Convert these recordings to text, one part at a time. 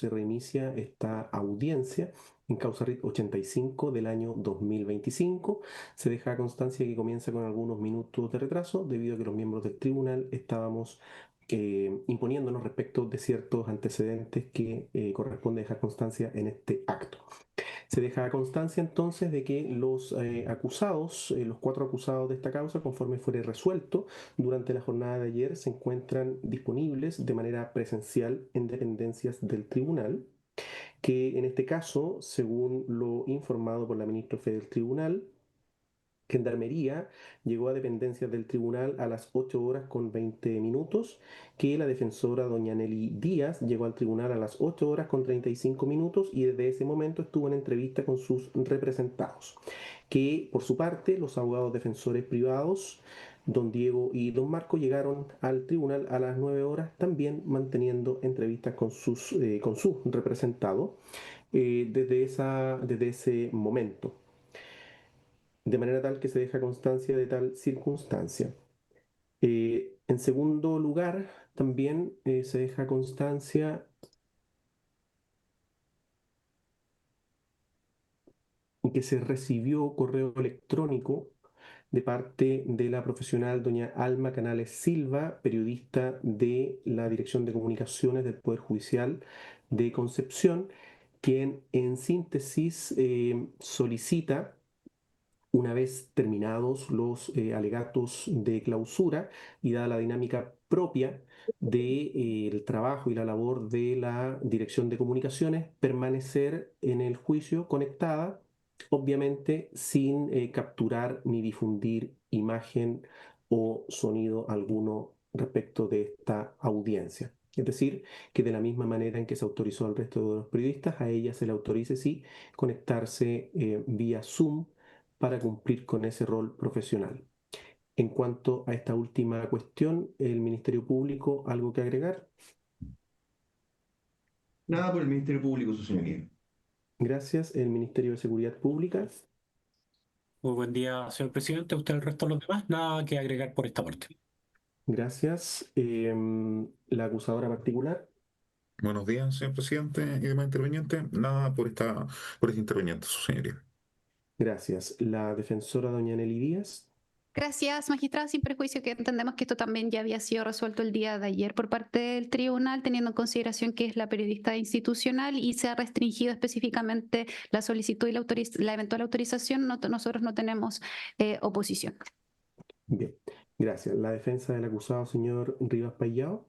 se reinicia esta audiencia en causa RIT 85 del año 2025. Se deja constancia que comienza con algunos minutos de retraso debido a que los miembros del tribunal estábamos imponiéndonos respecto de ciertos antecedentes que corresponde dejar constancia en este acto. Se deja constancia entonces de que los acusados, los 4 acusados de esta causa, conforme fuere resuelto durante la jornada de ayer, se encuentran disponibles de manera presencial en dependencias del tribunal, que en este caso, según lo informado por la ministra del tribunal, Gendarmería llegó a dependencias del tribunal a las 8 horas con 20 minutos, que la defensora doña Nelly Díaz llegó al tribunal a las 8 horas con 35 minutos y desde ese momento estuvo en entrevista con sus representados, que por su parte los abogados defensores privados, don Diego y don Marco, llegaron al tribunal a las 9 horas también manteniendo entrevistas con su representado desde ese momento, de manera tal que se deja constancia de tal circunstancia. En segundo lugar, también se deja constancia que se recibió correo electrónico de parte de la profesional doña Alma Canales Silva, periodista de la Dirección de Comunicaciones del Poder Judicial de Concepción, quien en síntesis solicita, una vez terminados los alegatos de clausura y dada la dinámica propia del trabajo y la labor de la Dirección de Comunicaciones, permanecer en el juicio conectada, obviamente sin capturar ni difundir imagen o sonido alguno respecto de esta audiencia. Es decir, que de la misma manera en que se autorizó al resto de los periodistas, a ella se le autorice, sí, conectarse vía Zoom para cumplir con ese rol profesional. En cuanto a esta última cuestión, el Ministerio Público, ¿algo que agregar? Nada por el Ministerio Público, su señoría. Gracias. El Ministerio de Seguridad Pública. Muy buen día, señor presidente. Usted, el resto de los demás, nada que agregar por esta parte. Gracias. La acusadora particular. Buenos días, señor presidente y demás intervenientes. Nada por este interveniente, su señoría. Gracias. La defensora doña Nelly Díaz. Gracias, magistrada, sin perjuicio que entendemos que esto también ya había sido resuelto el día de ayer por parte del tribunal, teniendo en consideración que es la periodista institucional y se ha restringido específicamente la solicitud y la eventual autorización. Nosotros no tenemos oposición. Bien, gracias. La defensa del acusado, señor Rivas Payao.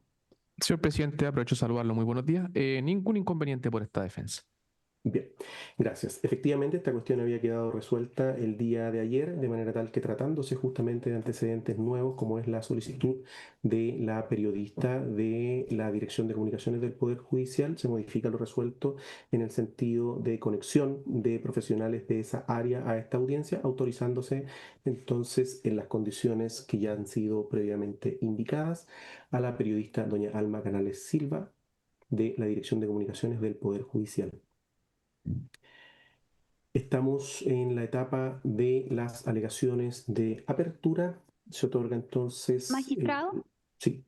Señor presidente, aprovecho de saludarlo. Muy buenos días. Ningún inconveniente por esta defensa. Bien, gracias. Efectivamente, esta cuestión había quedado resuelta el día de ayer, de manera tal que tratándose justamente de antecedentes nuevos, como es la solicitud de la periodista de la Dirección de Comunicaciones del Poder Judicial, se modifica lo resuelto en el sentido de conexión de profesionales de esa área a esta audiencia, autorizándose entonces en las condiciones que ya han sido previamente indicadas a la periodista doña Alma Canales Silva de la Dirección de Comunicaciones del Poder Judicial. Estamos en la etapa de las alegaciones de apertura. Se otorga entonces... Magistrado. Sí.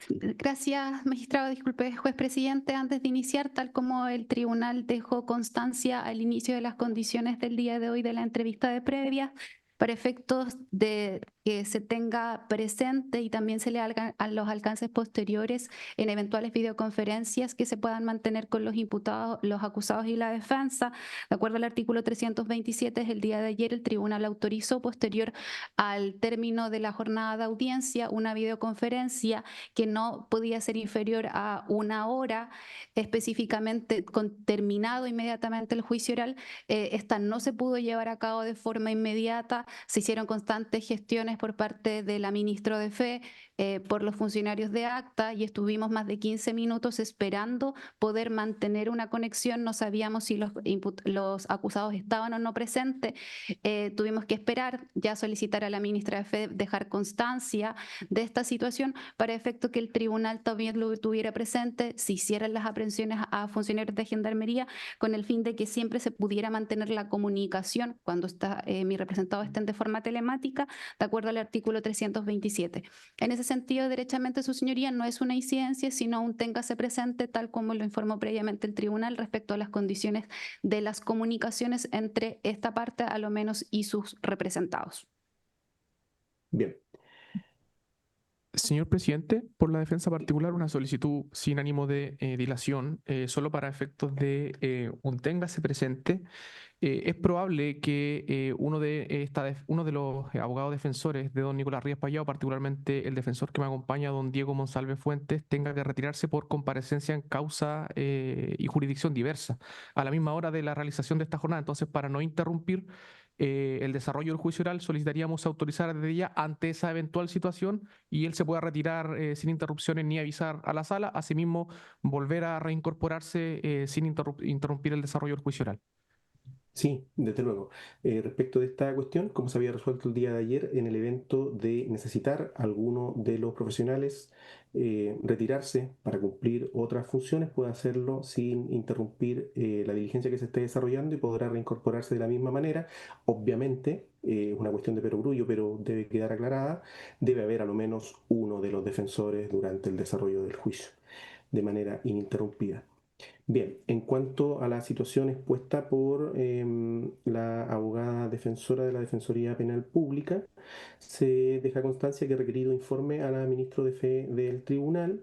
Gracias, magistrado. Disculpe, juez presidente. Antes de iniciar, tal como el tribunal dejó constancia al inicio de las condiciones del día de hoy de la entrevista de previa, para efectos de que se tenga presente y también se le hagan a los alcances posteriores en eventuales videoconferencias que se puedan mantener con los imputados, los acusados y la defensa. De acuerdo al artículo 327, el día de ayer el tribunal autorizó, posterior al término de la jornada de audiencia, una videoconferencia que no podía ser inferior a 1 hora, específicamente terminado inmediatamente el juicio oral. Esta no se pudo llevar a cabo de forma inmediata. Se hicieron constantes gestiones por parte de la ministra de Fe, por los funcionarios de acta, y estuvimos más de 15 minutos esperando poder mantener una conexión. No sabíamos si los acusados estaban o no presentes. Tuvimos que esperar, ya solicitar a la ministra de Fe dejar constancia de esta situación para efecto que el tribunal también lo tuviera presente, se hicieran las aprehensiones a funcionarios de Gendarmería, con el fin de que siempre se pudiera mantener la comunicación cuando mi representado estén de forma telemática, de acuerdo al artículo 327. En ese sentido, derechamente, su señoría, no es una incidencia, sino un téngase presente, tal como lo informó previamente el tribunal respecto a las condiciones de las comunicaciones entre esta parte, a lo menos, y sus representados. Bien. Señor presidente, por la defensa particular, una solicitud sin ánimo de dilación, solo para efectos de un téngase presente. Es probable que uno de los abogados defensores de don Nicolás Ríos Pallado, particularmente el defensor que me acompaña, don Diego Monsalve Fuentes, tenga que retirarse por comparecencia en causa y jurisdicción diversa a la misma hora de la realización de esta jornada. Entonces, para no interrumpir el desarrollo del juicio oral, solicitaríamos autorizar desde ya ante esa eventual situación y él se pueda retirar sin interrupciones ni avisar a la sala. Asimismo, volver a reincorporarse sin interrumpir el desarrollo del juicio oral. Sí, desde luego. Respecto de esta cuestión, como se había resuelto el día de ayer en el evento de necesitar alguno de los profesionales retirarse para cumplir otras funciones, puede hacerlo sin interrumpir la diligencia que se esté desarrollando y podrá reincorporarse de la misma manera. Obviamente, es una cuestión de perogrullo, pero debe quedar aclarada, debe haber a lo menos uno de los defensores durante el desarrollo del juicio, de manera ininterrumpida. Bien, en cuanto a la situación expuesta por la abogada defensora de la Defensoría Penal Pública, se deja constancia que el requerido informe a la ministra de Fe del tribunal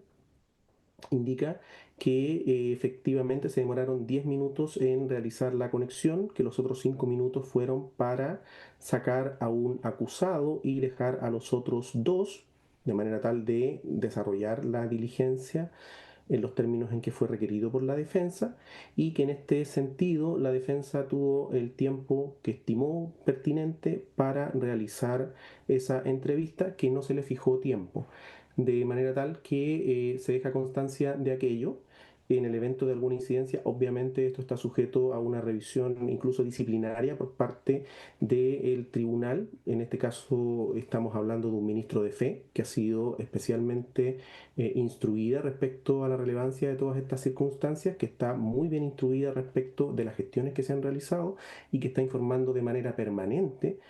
indica que efectivamente se demoraron 10 minutos en realizar la conexión, que los otros 5 minutos fueron para sacar a un acusado y dejar a los otros dos, de manera tal de desarrollar la diligencia en los términos en que fue requerido por la defensa, y que en este sentido la defensa tuvo el tiempo que estimó pertinente para realizar esa entrevista, que no se le fijó tiempo, de manera tal que se deja constancia de aquello. En el evento de alguna incidencia, obviamente esto está sujeto a una revisión incluso disciplinaria por parte del tribunal. En este caso estamos hablando de un ministro de fe que ha sido especialmente instruida respecto a la relevancia de todas estas circunstancias, que está muy bien instruida respecto de las gestiones que se han realizado y que está informando de manera permanente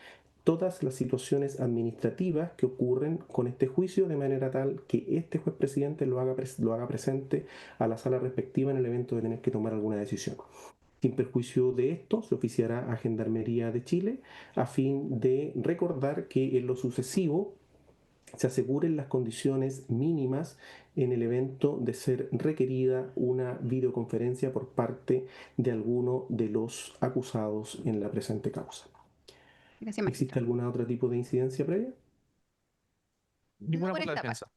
todas las situaciones administrativas que ocurren con este juicio, de manera tal que este juez presidente lo haga presente a la sala respectiva en el evento de tener que tomar alguna decisión. Sin perjuicio de esto, se oficiará a Gendarmería de Chile a fin de recordar que en lo sucesivo se aseguren las condiciones mínimas en el evento de ser requerida una videoconferencia por parte de alguno de los acusados en la presente causa. Gracias, ¿Existe magistrado. algún otro tipo de incidencia previa? Ninguna por por la esta defensa.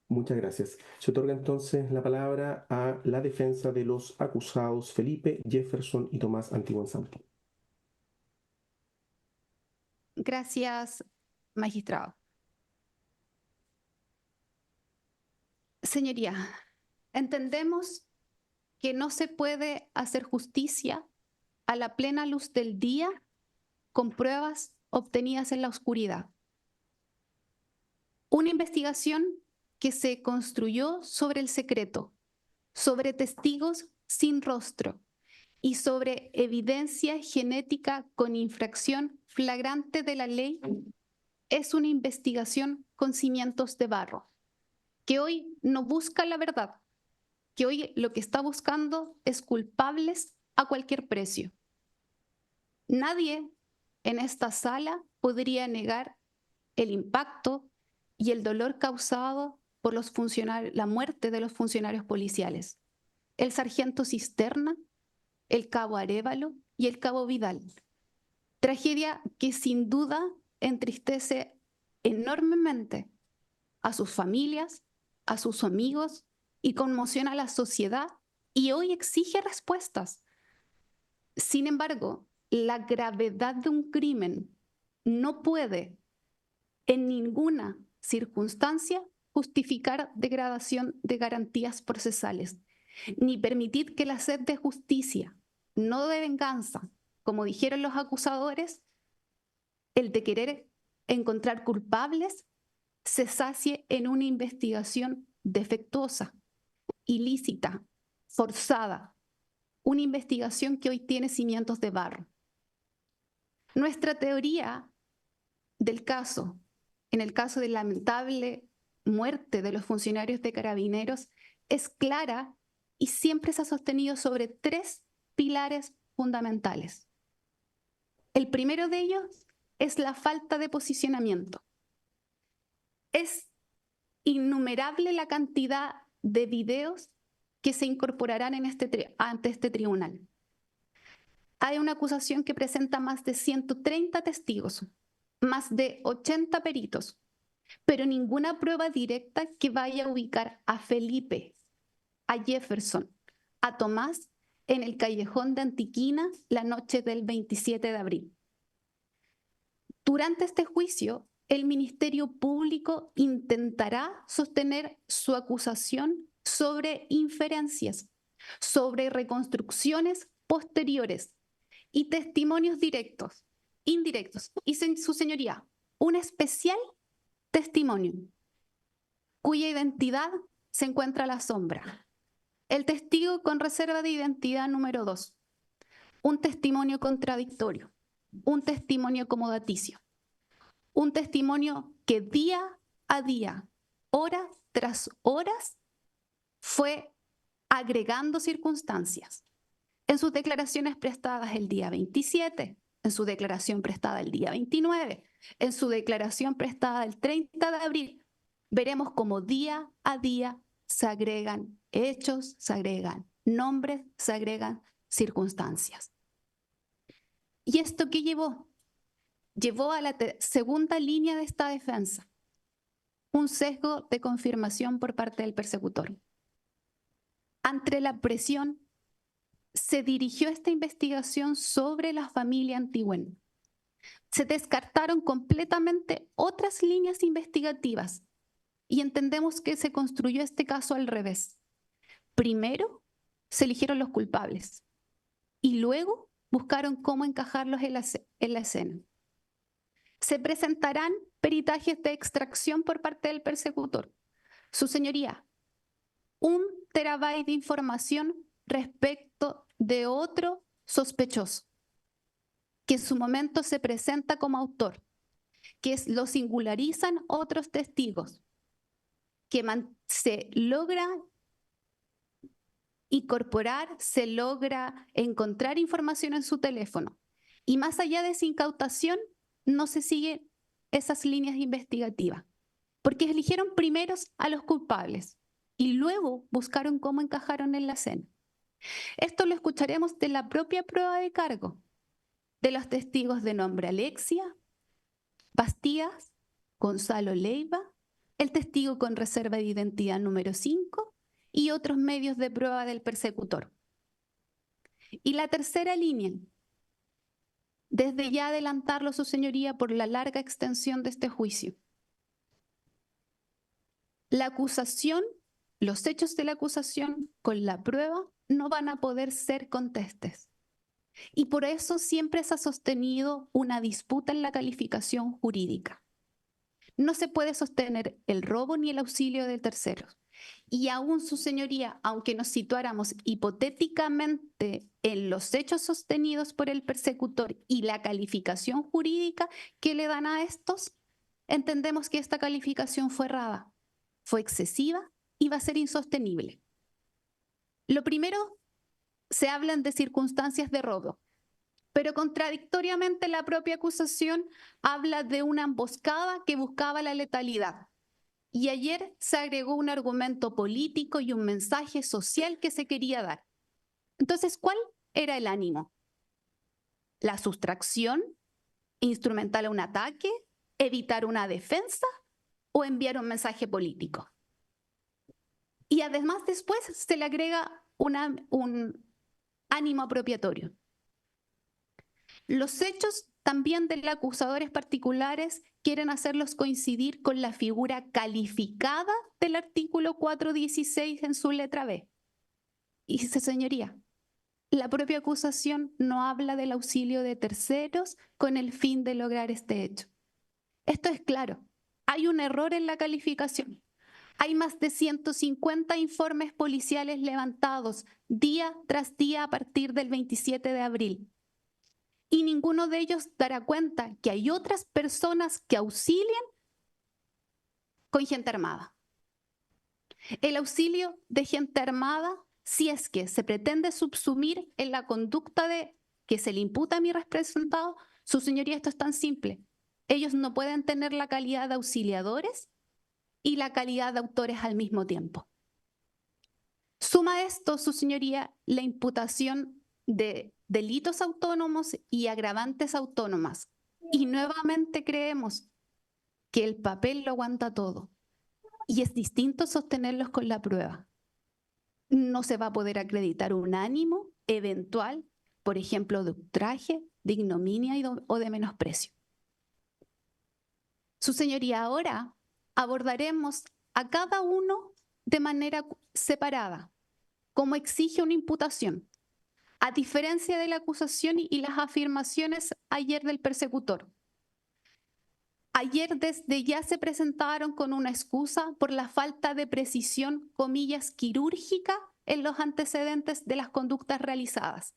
Muchas gracias. Se otorga entonces la palabra a la defensa de los acusados Felipe, Jefferson y Tomás Antiguanzampi. Gracias, magistrado. Señoría, entendemos que no se puede hacer justicia a la plena luz del día con pruebas obtenidas en la oscuridad. Una investigación que se construyó sobre el secreto, sobre testigos sin rostro y sobre evidencia genética con infracción flagrante de la ley, es una investigación con cimientos de barro, que hoy no busca la verdad, que hoy lo que está buscando es culpables a cualquier precio. Nadie en esta sala podría negar el impacto y el dolor causado por la muerte de los funcionarios policiales, el sargento Cisterna, el cabo Arévalo y el cabo Vidal. Tragedia que sin duda entristece enormemente a sus familias, a sus amigos y conmociona a la sociedad, y hoy exige respuestas. Sin embargo, la gravedad de un crimen no puede en ninguna circunstancia justificar degradación de garantías procesales, ni permitir que la sed de justicia, no de venganza, como dijeron los acusadores, el de querer encontrar culpables, se sacie en una investigación defectuosa, ilícita, forzada, una investigación que hoy tiene cimientos de barro. Nuestra teoría del caso, en el caso del lamentable muerte de los funcionarios de Carabineros es clara y siempre se ha sostenido sobre 3 pilares fundamentales. El primero de ellos es la falta de posicionamiento. Es innumerable la cantidad de videos que se incorporarán ante este tribunal. Hay una acusación que presenta más de 130 testigos, más de 80 peritos, pero ninguna prueba directa que vaya a ubicar a Felipe, a Jefferson, a Tomás en el callejón de Antiquina la noche del 27 de abril. Durante este juicio, el Ministerio Público intentará sostener su acusación sobre inferencias, sobre reconstrucciones posteriores y testimonios directos, indirectos. Y su señoría, un especial testimonio cuya identidad se encuentra a la sombra. El testigo con reserva de identidad número 2, un testimonio contradictorio, un testimonio acomodaticio, un testimonio que día a día, hora tras horas, fue agregando circunstancias. En sus declaraciones prestadas el día 27, en su declaración prestada el día 29, en su declaración prestada el 30 de abril, veremos cómo día a día se agregan hechos, se agregan nombres, se agregan circunstancias. ¿Y esto qué llevó? Llevó a la segunda línea de esta defensa, un sesgo de confirmación por parte del persecutor. Ante la presión, se dirigió esta investigación sobre la familia Antigüen. Se descartaron completamente otras líneas investigativas y entendemos que se construyó este caso al revés. Primero, se eligieron los culpables y luego buscaron cómo encajarlos en la escena. Se presentarán peritajes de extracción por parte del persecutor. Su señoría, 1 terabyte de información respecto de otro sospechoso, que en su momento se presenta como autor, que lo singularizan otros testigos, que se logra incorporar, se logra encontrar información en su teléfono. Y más allá de esa incautación, no se siguen esas líneas investigativas, porque eligieron primeros a los culpables y luego buscaron cómo encajaron en la escena. Esto lo escucharemos de la propia prueba de cargo, de los testigos de nombre Alexia, Bastías, Gonzalo Leiva, el testigo con reserva de identidad número 5 y otros medios de prueba del persecutor. Y la tercera línea, desde ya adelantarlo, su señoría, por la larga extensión de este juicio. La acusación, los hechos de la acusación con la prueba no van a poder ser contestes. Y por eso siempre se ha sostenido una disputa en la calificación jurídica. No se puede sostener el robo ni el auxilio de terceros. Y aún, su señoría, aunque nos situáramos hipotéticamente en los hechos sostenidos por el persecutor y la calificación jurídica que le dan a estos, entendemos que esta calificación fue errada, fue excesiva y va a ser insostenible. Lo primero, se hablan de circunstancias de robo, pero contradictoriamente la propia acusación habla de una emboscada que buscaba la letalidad. Y ayer se agregó un argumento político y un mensaje social que se quería dar. Entonces, ¿cuál era el ánimo? ¿La sustracción? ¿Instrumental a un ataque? ¿Evitar una defensa? ¿O enviar un mensaje político? Y además después se le agrega un ánimo apropiatorio. Los hechos también de los acusadores particulares quieren hacerlos coincidir con la figura calificada del artículo 416 en su letra B. Y dice, señoría, la propia acusación no habla del auxilio de terceros con el fin de lograr este hecho. Esto es claro, hay un error en la calificación. Hay más de 150 informes policiales levantados día tras día a partir del 27 de abril. Y ninguno de ellos dará cuenta que hay otras personas que auxilian con gente armada. El auxilio de gente armada, si es que se pretende subsumir en la conducta que se le imputa a mi representado, su señoría, esto es tan simple. Ellos no pueden tener la calidad de auxiliadores y la calidad de autores al mismo tiempo. Suma esto, su señoría, la imputación de delitos autónomos y agravantes autónomas. Y nuevamente creemos que el papel lo aguanta todo. Y es distinto sostenerlos con la prueba. No se va a poder acreditar un ánimo eventual, por ejemplo, de ultraje, de ignominia o de menosprecio. Su señoría, ahora abordaremos a cada uno de manera separada, como exige una imputación, a diferencia de la acusación y las afirmaciones ayer del persecutor. Ayer desde ya se presentaron con una excusa por la falta de precisión, comillas, quirúrgica en los antecedentes de las conductas realizadas.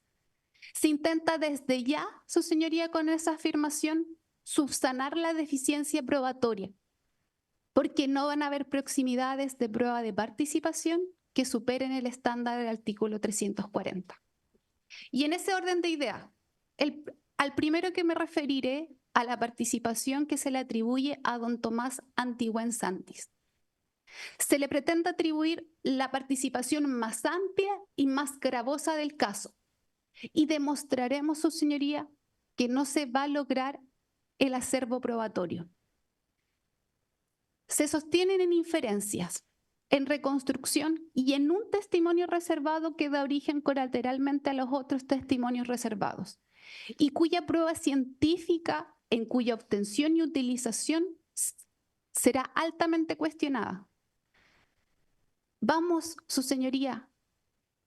Se intenta desde ya, su señoría, con esa afirmación, subsanar la deficiencia probatoria, porque no van a haber proximidades de prueba de participación que superen el estándar del artículo 340. Y en ese orden de ideas, al primero que me referiré, a la participación que se le atribuye a don Tomás Antigüen Santis. Se le pretende atribuir la participación más amplia y más gravosa del caso, y demostraremos, su señoría, que no se va a lograr el acervo probatorio. Se sostienen en inferencias, en reconstrucción y en un testimonio reservado que da origen colateralmente a los otros testimonios reservados, y cuya prueba científica, en cuya obtención y utilización será altamente cuestionada. Vamos, su señoría,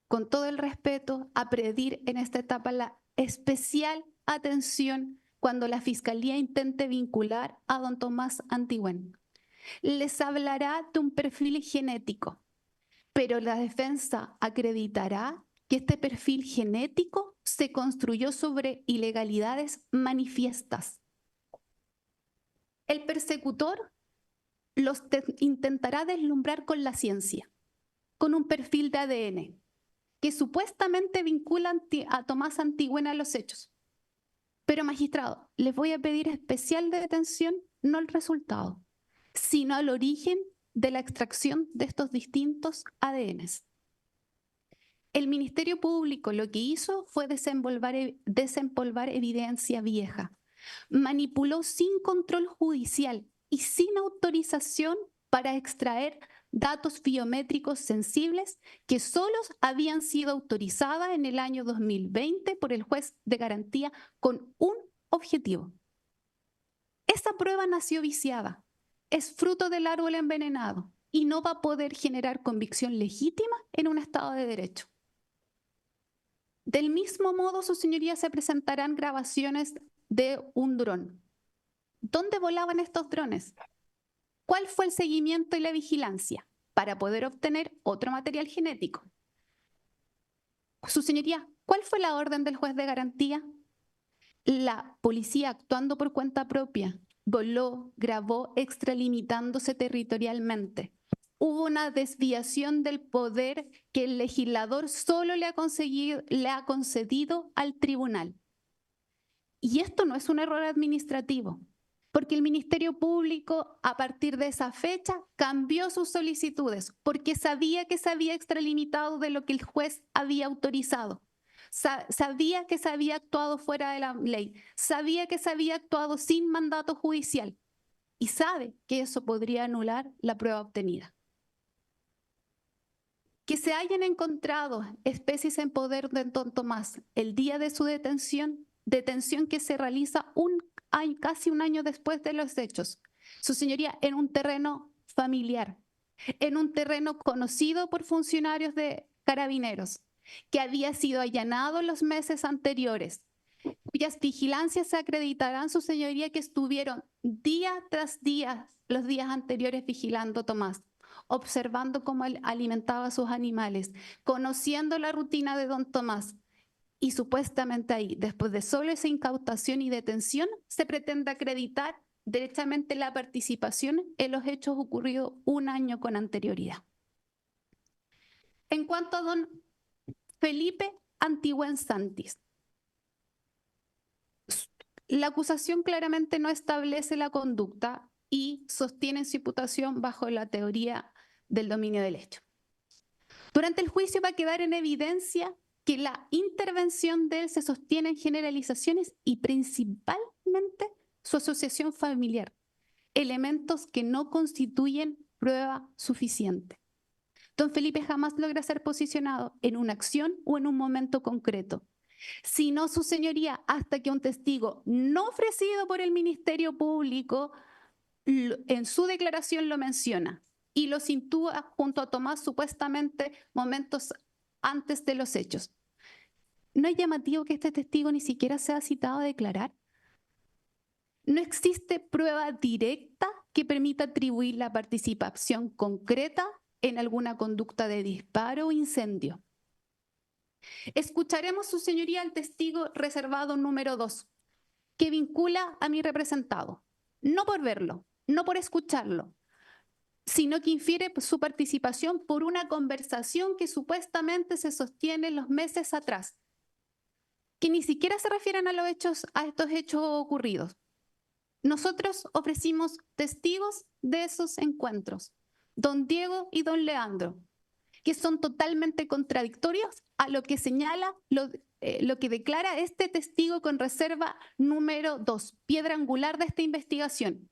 con todo el respeto, a pedir en esta etapa la especial atención cuando la Fiscalía intente vincular a don Tomás Antigüen. Les hablará de un perfil genético, pero la defensa acreditará que este perfil genético se construyó sobre ilegalidades manifiestas. El persecutor los intentará deslumbrar con la ciencia, con un perfil de ADN, que supuestamente vincula a Tomás Antigüen a los hechos. Pero, magistrado, les voy a pedir especial detención, no al resultado, sino al origen de la extracción de estos distintos ADNs. El Ministerio Público lo que hizo fue desempolvar evidencia vieja. Manipuló sin control judicial y sin autorización para extraer datos biométricos sensibles que solos habían sido autorizadas en el año 2020 por el juez de garantía con un objetivo. Esa prueba nació viciada, es fruto del árbol envenenado y no va a poder generar convicción legítima en un Estado de Derecho. Del mismo modo, su señoría, se presentarán grabaciones de un dron. ¿Dónde volaban estos drones? ¿Cuál fue el seguimiento y la vigilancia para poder obtener otro material genético? Su señoría, ¿cuál fue la orden del juez de garantía? La policía, actuando por cuenta propia, voló, grabó, extralimitándose territorialmente. Hubo una desviación del poder que el legislador solo le ha concedido al tribunal. Y esto no es un error administrativo, porque el Ministerio Público, a partir de esa fecha, cambió sus solicitudes, porque sabía que se había extralimitado de lo que el juez había autorizado. Sabía que se había actuado fuera de la ley, sabía que se había actuado sin mandato judicial y sabe que eso podría anular la prueba obtenida. Que se hayan encontrado especies en poder de don Tomás el día de su detención que se realiza casi un año después de los hechos, su señoría, en un terreno familiar, en un terreno conocido por funcionarios de Carabineros, que había sido allanado los meses anteriores, cuyas vigilancias se acreditarán, su señoría, que estuvieron día tras día los días anteriores vigilando a Tomás, observando cómo él alimentaba a sus animales, conociendo la rutina de don Tomás. Y supuestamente ahí, después de solo esa incautación y detención, se pretende acreditar derechamente la participación en los hechos ocurridos un año con anterioridad. En cuanto a don Felipe Antigüen Santis, la acusación claramente no establece la conducta y sostiene su imputación bajo la teoría del dominio del hecho. Durante el juicio va a quedar en evidencia que la intervención de él se sostiene en generalizaciones y principalmente su asociación familiar, elementos que no constituyen prueba suficiente. Don Felipe jamás logra ser posicionado en una acción o en un momento concreto, sino su señoría hasta que un testigo no ofrecido por el Ministerio Público en su declaración lo menciona y lo sitúa junto a Tomás supuestamente momentos antes de los hechos. ¿No es llamativo que este testigo ni siquiera sea citado a declarar? No existe prueba directa que permita atribuir la participación concreta en alguna conducta de disparo o incendio. Escucharemos, su señoría, al testigo reservado número 2, que vincula a mi representado, no por verlo, no por escucharlo, sino que infiere su participación por una conversación que supuestamente se sostiene los meses atrás, que ni siquiera se refieren a estos hechos ocurridos. Nosotros ofrecimos testigos de esos encuentros, don Diego y don Leandro, que son totalmente contradictorios a lo que señala, lo que declara este testigo con reserva número 2, piedra angular de esta investigación,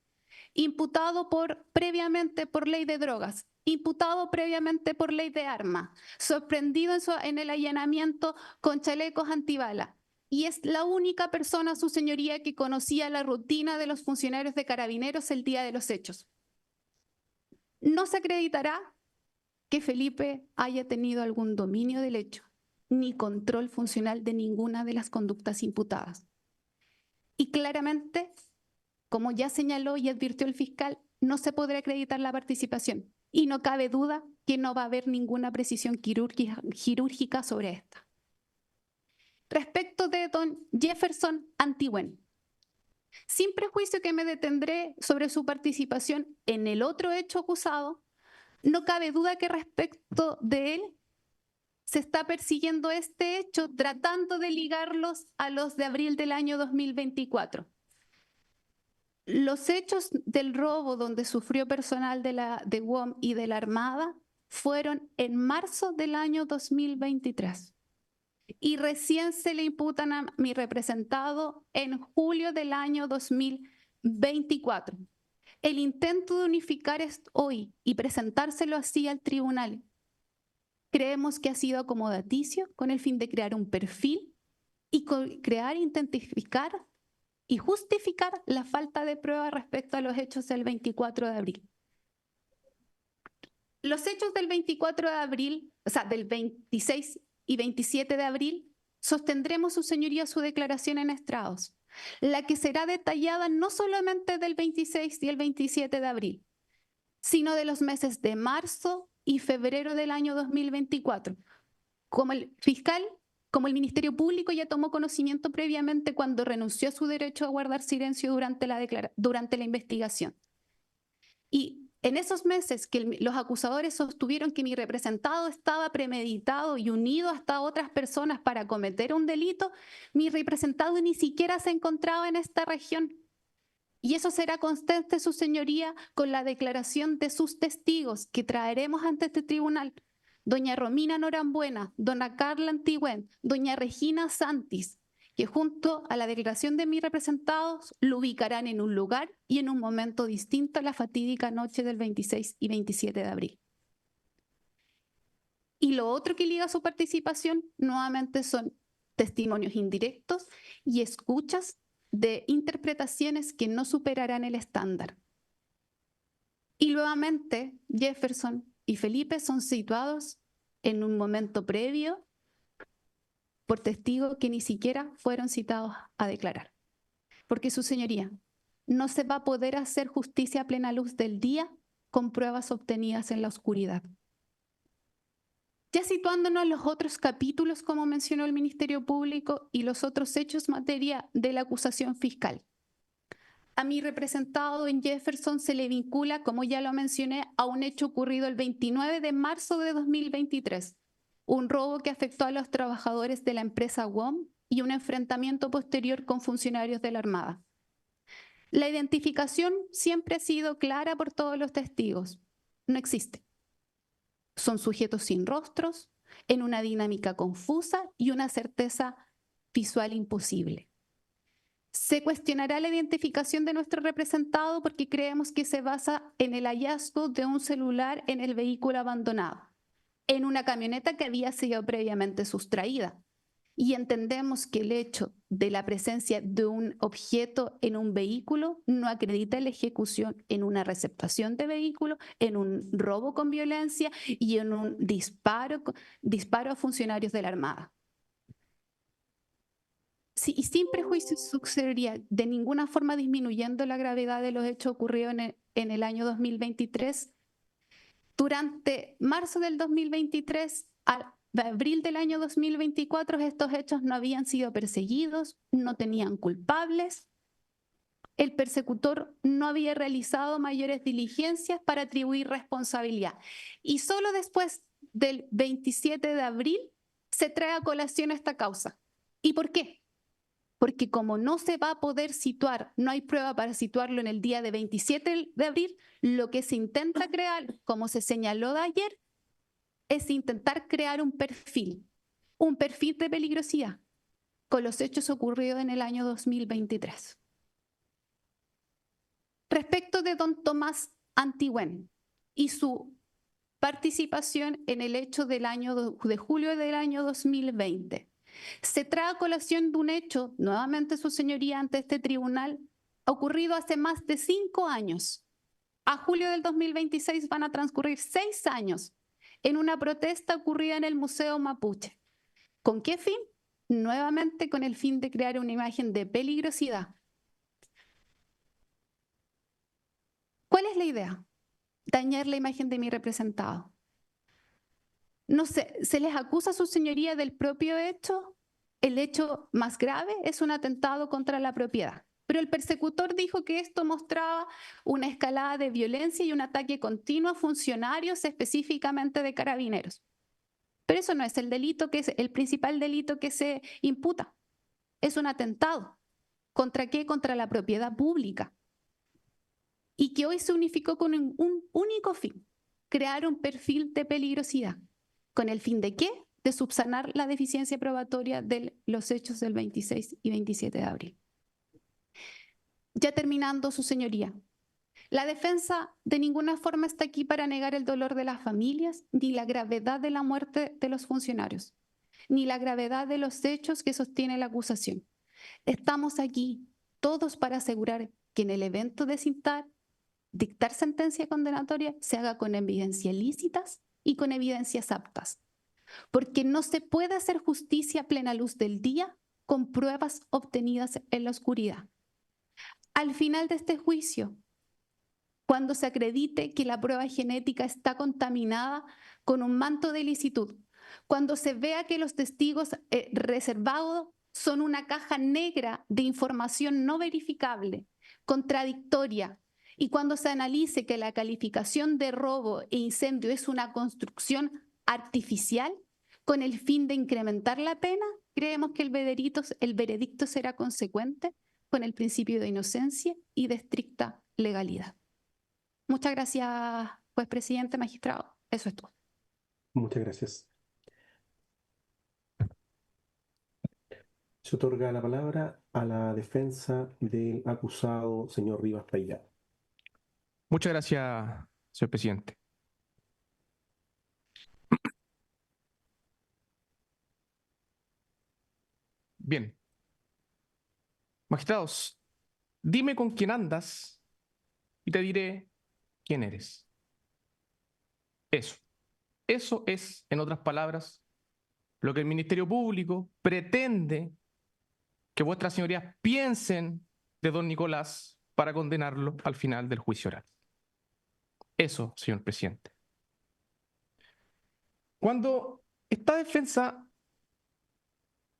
imputado previamente por ley de drogas, imputado previamente por ley de armas, sorprendido en el allanamiento con chalecos antibala. Y es la única persona, su señoría, que conocía la rutina de los funcionarios de Carabineros el día de los hechos. No se acreditará que Felipe haya tenido algún dominio del hecho, ni control funcional de ninguna de las conductas imputadas. Y claramente, como ya señaló y advirtió el fiscal, no se podrá acreditar la participación y no cabe duda que no va a haber ninguna precisión quirúrgica sobre esta. Respecto de don Jefferson Antigüen, sin prejuicio que me detendré sobre su participación en el otro hecho acusado, no cabe duda que respecto de él se está persiguiendo este hecho tratando de ligarlos a los de abril del año 2024. Los hechos del robo donde sufrió personal de UOM y de la Armada fueron en marzo del año 2023 y recién se le imputan a mi representado en julio del año 2024. El intento de unificar esto hoy y presentárselo así al tribunal, creemos que ha sido acomodaticio con el fin de crear un perfil y crear, identificar y justificar la falta de prueba respecto a los hechos del 24 de abril. Los hechos del 24 de abril, o sea, del 26 y 27 de abril, sostendremos, su señoría, su declaración en estrados, la que será detallada no solamente del 26 y el 27 de abril, sino de los meses de marzo y febrero del año 2024. Como el fiscal, como el Ministerio Público ya tomó conocimiento previamente cuando renunció a su derecho a guardar silencio durante la investigación. Y en esos meses que los acusadores sostuvieron que mi representado estaba premeditado y unido hasta otras personas para cometer un delito, mi representado ni siquiera se encontraba en esta región. Y eso será constante, su señoría, con la declaración de sus testigos que traeremos ante este tribunal. Doña Romina Norambuena, dona Carla Antigüen, doña Regina Santis, que junto a la declaración de mis representados lo ubicarán en un lugar y en un momento distinto a la fatídica noche del 26 y 27 de abril. Y lo otro que liga su participación nuevamente son testimonios indirectos y escuchas de interpretaciones que no superarán el estándar. Y nuevamente Jefferson y Felipe son situados en un momento previo por testigos que ni siquiera fueron citados a declarar. Porque, su señoría, no se va a poder hacer justicia a plena luz del día con pruebas obtenidas en la oscuridad. Ya situándonos en los otros capítulos, como mencionó el Ministerio Público, y los otros hechos materia de la acusación fiscal. A mi representado en Jefferson se le vincula, como ya lo mencioné, a un hecho ocurrido el 29 de marzo de 2023, un robo que afectó a los trabajadores de la empresa WOM y un enfrentamiento posterior con funcionarios de la Armada. La identificación siempre ha sido clara por todos los testigos. No existe. Son sujetos sin rostros, en una dinámica confusa y una certeza visual imposible. Se cuestionará la identificación de nuestro representado porque creemos que se basa en el hallazgo de un celular en el vehículo abandonado, en una camioneta que había sido previamente sustraída. Y entendemos que el hecho de la presencia de un objeto en un vehículo no acredita la ejecución en una receptación de vehículo, en un robo con violencia y en un disparo a funcionarios de la Armada. Sí, y sin prejuicio sucedería de ninguna forma disminuyendo la gravedad de los hechos ocurridos en el año 2023. Durante marzo del 2023 a abril del año 2024 estos hechos no habían sido perseguidos, no tenían culpables. El persecutor no había realizado mayores diligencias para atribuir responsabilidad. Y solo después del 27 de abril se trae a colación esta causa. ¿Y por qué? Porque como no se va a poder situar, no hay prueba para situarlo en el día de 27 de abril, lo que se intenta crear, como se señaló de ayer, es intentar crear un perfil de peligrosidad con los hechos ocurridos en el año 2023. Respecto de don Tomás Antigüén y su participación en el hecho de julio del año 2020, se trae a colación de un hecho, nuevamente su señoría ante este tribunal, ocurrido hace más de 5 años. A julio del 2026 van a transcurrir 6 años en una protesta ocurrida en el Museo Mapuche. ¿Con qué fin? Nuevamente con el fin de crear una imagen de peligrosidad. ¿Cuál es la idea? Dañar la imagen de mi representado. No sé, se les acusa a su señoría del propio hecho. El hecho más grave es un atentado contra la propiedad. Pero el persecutor dijo que esto mostraba una escalada de violencia y un ataque continuo a funcionarios, específicamente de carabineros. Pero eso no es el delito que es el principal delito que se imputa. Es un atentado. ¿Contra qué? Contra la propiedad pública. Y que hoy se unificó con un único fin: crear un perfil de peligrosidad. ¿Con el fin de qué? De subsanar la deficiencia probatoria de los hechos del 26 y 27 de abril. Ya terminando, su señoría, la defensa de ninguna forma está aquí para negar el dolor de las familias, ni la gravedad de la muerte de los funcionarios, ni la gravedad de los hechos que sostiene la acusación. Estamos aquí todos para asegurar que en el evento de dictar sentencia condenatoria se haga con evidencias lícitas y con evidencias aptas, porque no se puede hacer justicia a plena luz del día con pruebas obtenidas en la oscuridad. Al final de este juicio, cuando se acredite que la prueba genética está contaminada con un manto de ilicitud, cuando se vea que los testigos reservados son una caja negra de información no verificable, contradictoria, y cuando se analice que la calificación de robo e incendio es una construcción artificial con el fin de incrementar la pena, creemos que el veredicto será consecuente con el principio de inocencia y de estricta legalidad. Muchas gracias, juez presidente, magistrado. Eso es todo. Muchas gracias. Se otorga la palabra a la defensa del acusado, señor Rivas Payá. Muchas gracias, señor presidente. Bien. Magistrados, dime con quién andas y te diré quién eres. Eso es, en otras palabras, lo que el Ministerio Público pretende que vuestras señorías piensen de don Nicolás para condenarlo al final del juicio oral. Eso, señor presidente. Cuando esta defensa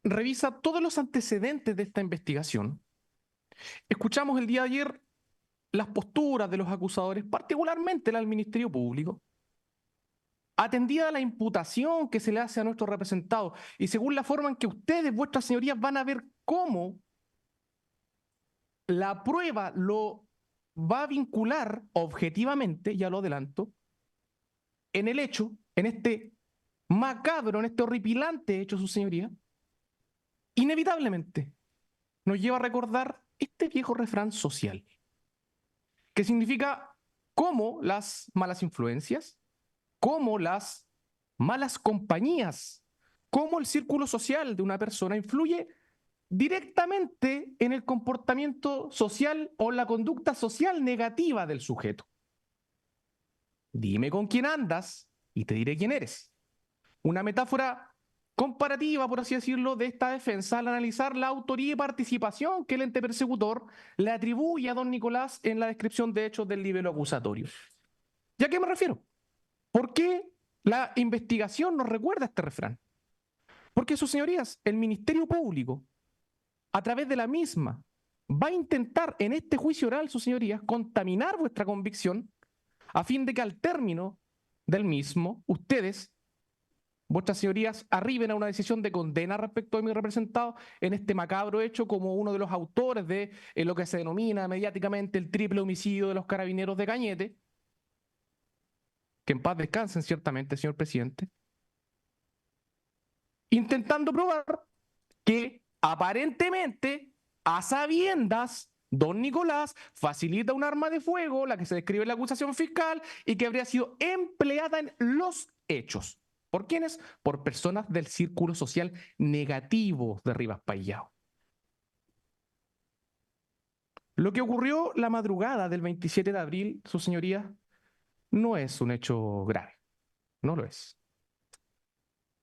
revisa todos los antecedentes de esta investigación, escuchamos el día de ayer las posturas de los acusadores, particularmente la del Ministerio Público, atendida la imputación que se le hace a nuestros representados y según la forma en que ustedes, vuestras señorías, van a ver cómo la prueba lo va a vincular objetivamente, ya lo adelanto, en el hecho, en este macabro, en este horripilante hecho, su señoría, inevitablemente nos lleva a recordar este viejo refrán social, que significa cómo las malas influencias, cómo las malas compañías, cómo el círculo social de una persona influye directamente en el comportamiento social o la conducta social negativa del sujeto. Dime con quién andas y te diré quién eres. Una metáfora comparativa, por así decirlo, de esta defensa al analizar la autoría y participación que el ente persecutor le atribuye a don Nicolás en la descripción de hechos del libelo acusatorio. ¿Y a qué me refiero? ¿Por qué la investigación nos recuerda este refrán? Porque, sus señorías, el Ministerio Público, a través de la misma, va a intentar en este juicio oral, sus señorías, contaminar vuestra convicción a fin de que al término del mismo, ustedes, vuestras señorías, arriben a una decisión de condena respecto de mi representado en este macabro hecho como uno de los autores de lo que se denomina mediáticamente el triple homicidio de los carabineros de Cañete, que en paz descansen ciertamente, señor presidente, intentando probar que aparentemente, a sabiendas, don Nicolás facilita un arma de fuego, la que se describe en la acusación fiscal, y que habría sido empleada en los hechos. ¿Por quiénes? Por personas del círculo social negativo de Rivas Payao. Lo que ocurrió la madrugada del 27 de abril, sus señorías, no es un hecho grave. No lo es.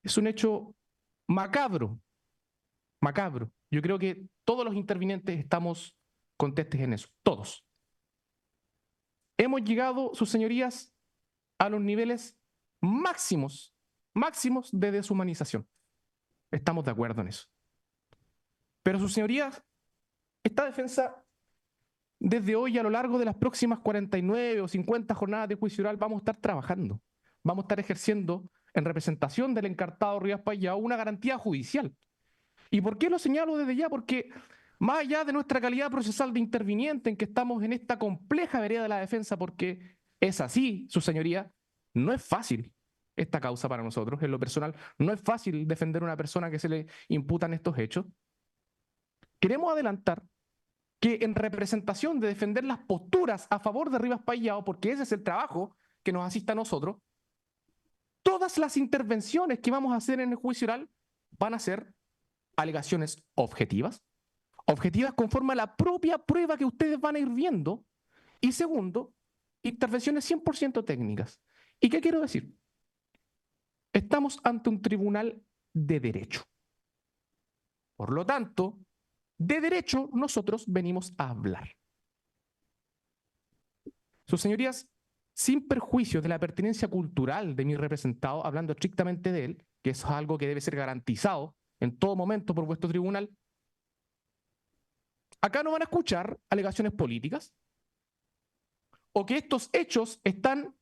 Es un hecho macabro. Macabro. Yo creo que todos los intervinientes estamos contestes en eso. Todos. Hemos llegado, sus señorías, a los niveles máximos de deshumanización. Estamos de acuerdo en eso. Pero, sus señorías, esta defensa, desde hoy y a lo largo de las próximas 49 o 50 jornadas de juicio oral, vamos a estar trabajando. Vamos a estar ejerciendo, en representación del encartado Rivas Payao, una garantía judicial. ¿Y por qué lo señalo desde ya? Porque más allá de nuestra calidad procesal de interviniente, en que estamos en esta compleja vereda de la defensa, porque es así, su señoría, no es fácil esta causa para nosotros, en lo personal, no es fácil defender a una persona que se le imputan estos hechos. Queremos adelantar que en representación de defender las posturas a favor de Rivas Payao, porque ese es el trabajo que nos asiste a nosotros, todas las intervenciones que vamos a hacer en el juicio oral van a ser alegaciones objetivas conforme a la propia prueba que ustedes van a ir viendo, y segundo, intervenciones 100% técnicas. ¿Y qué quiero decir? Estamos ante un tribunal de derecho. Por lo tanto, de derecho nosotros venimos a hablar. Sus señorías, sin perjuicio de la pertinencia cultural de mi representado, hablando estrictamente de él, que es algo que debe ser garantizado en todo momento por vuestro tribunal, acá no van a escuchar alegaciones políticas o que estos hechos están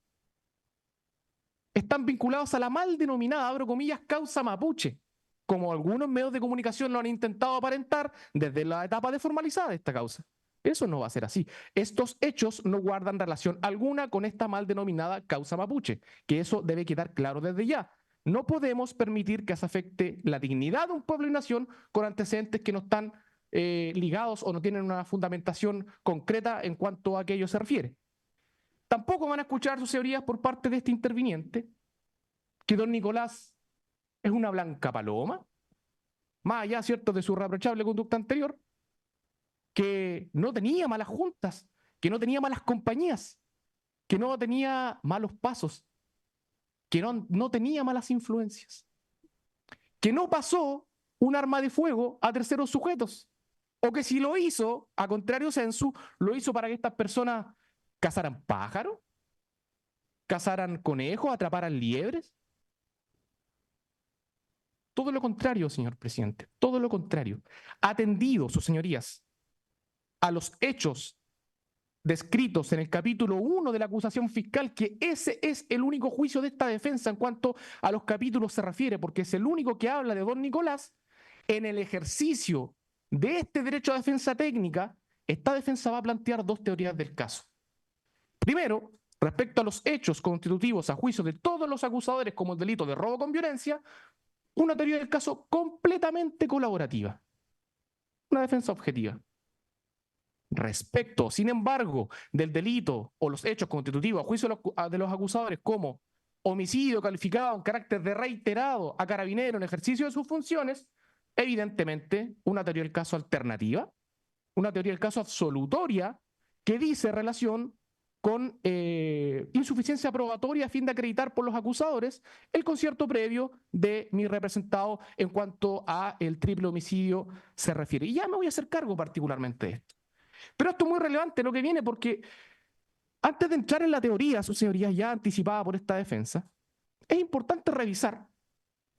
vinculados a la mal denominada, abro comillas, causa mapuche, como algunos medios de comunicación lo han intentado aparentar desde la etapa de formalizada de esta causa. Eso no va a ser así. Estos hechos no guardan relación alguna con esta mal denominada causa mapuche, que eso debe quedar claro desde ya. No podemos permitir que se afecte la dignidad de un pueblo y nación con antecedentes que no están ligados o no tienen una fundamentación concreta en cuanto a aquello se refiere. Tampoco van a escuchar sus teorías por parte de este interviniente, que don Nicolás es una blanca paloma, más allá, cierto, de su reprochable conducta anterior, que no tenía malas juntas, que no tenía malas compañías, que no tenía malos pasos, que no tenía malas influencias, que no pasó un arma de fuego a terceros sujetos, o que si lo hizo, a contrario sensu, lo hizo para que estas personas cazaran pájaros, cazaran conejos, atraparan liebres. Todo lo contrario, señor presidente, todo lo contrario. Atendido, sus señorías, a los hechos descritos en el capítulo 1 de la acusación fiscal, que ese es el único juicio de esta defensa en cuanto a los capítulos se refiere, porque es el único que habla de don Nicolás, en el ejercicio de este derecho a defensa técnica, esta defensa va a plantear dos teorías del caso. Primero, respecto a los hechos constitutivos a juicio de todos los acusadores como el delito de robo con violencia, una teoría del caso completamente colaborativa, una defensa objetiva. Respecto, sin embargo, del delito o los hechos constitutivos a juicio de los acusadores como homicidio calificado en carácter de reiterado a carabinero en ejercicio de sus funciones, evidentemente una teoría del caso alternativa, una teoría del caso absolutoria que dice relación con insuficiencia probatoria a fin de acreditar por los acusadores el concierto previo de mi representado en cuanto a el triple homicidio se refiere. Y ya me voy a hacer cargo particularmente de esto. Pero esto es muy relevante lo que viene porque antes de entrar en la teoría, sus señorías, ya anticipada por esta defensa, es importante revisar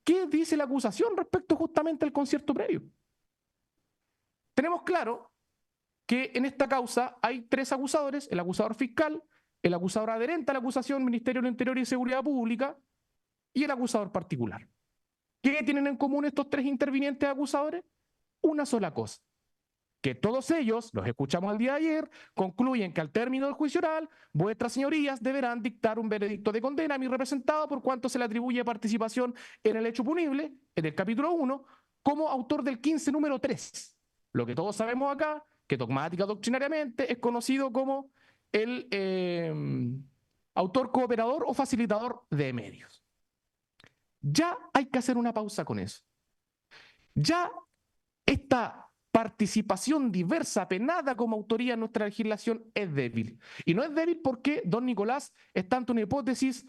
qué dice la acusación respecto justamente al concierto previo. Tenemos claro que en esta causa hay tres acusadores: el acusador fiscal, el acusador adherente a la acusación, Ministerio del Interior y Seguridad Pública, y el acusador particular. ¿Qué tienen en común estos tres intervinientes acusadores? Una sola cosa: que todos ellos, los escuchamos el día de ayer, concluyen que al término del juicio oral, vuestras señorías deberán dictar un veredicto de condena a mi representado por cuanto se le atribuye participación en el hecho punible, en el capítulo 1, como autor del 15 número 3. Lo que todos sabemos acá, que dogmática doctrinariamente es conocido como el autor cooperador o facilitador de medios. Ya hay que hacer una pausa con eso. Ya esta participación diversa penada como autoría en nuestra legislación es débil. Y no es débil porque don Nicolás está ante una hipótesis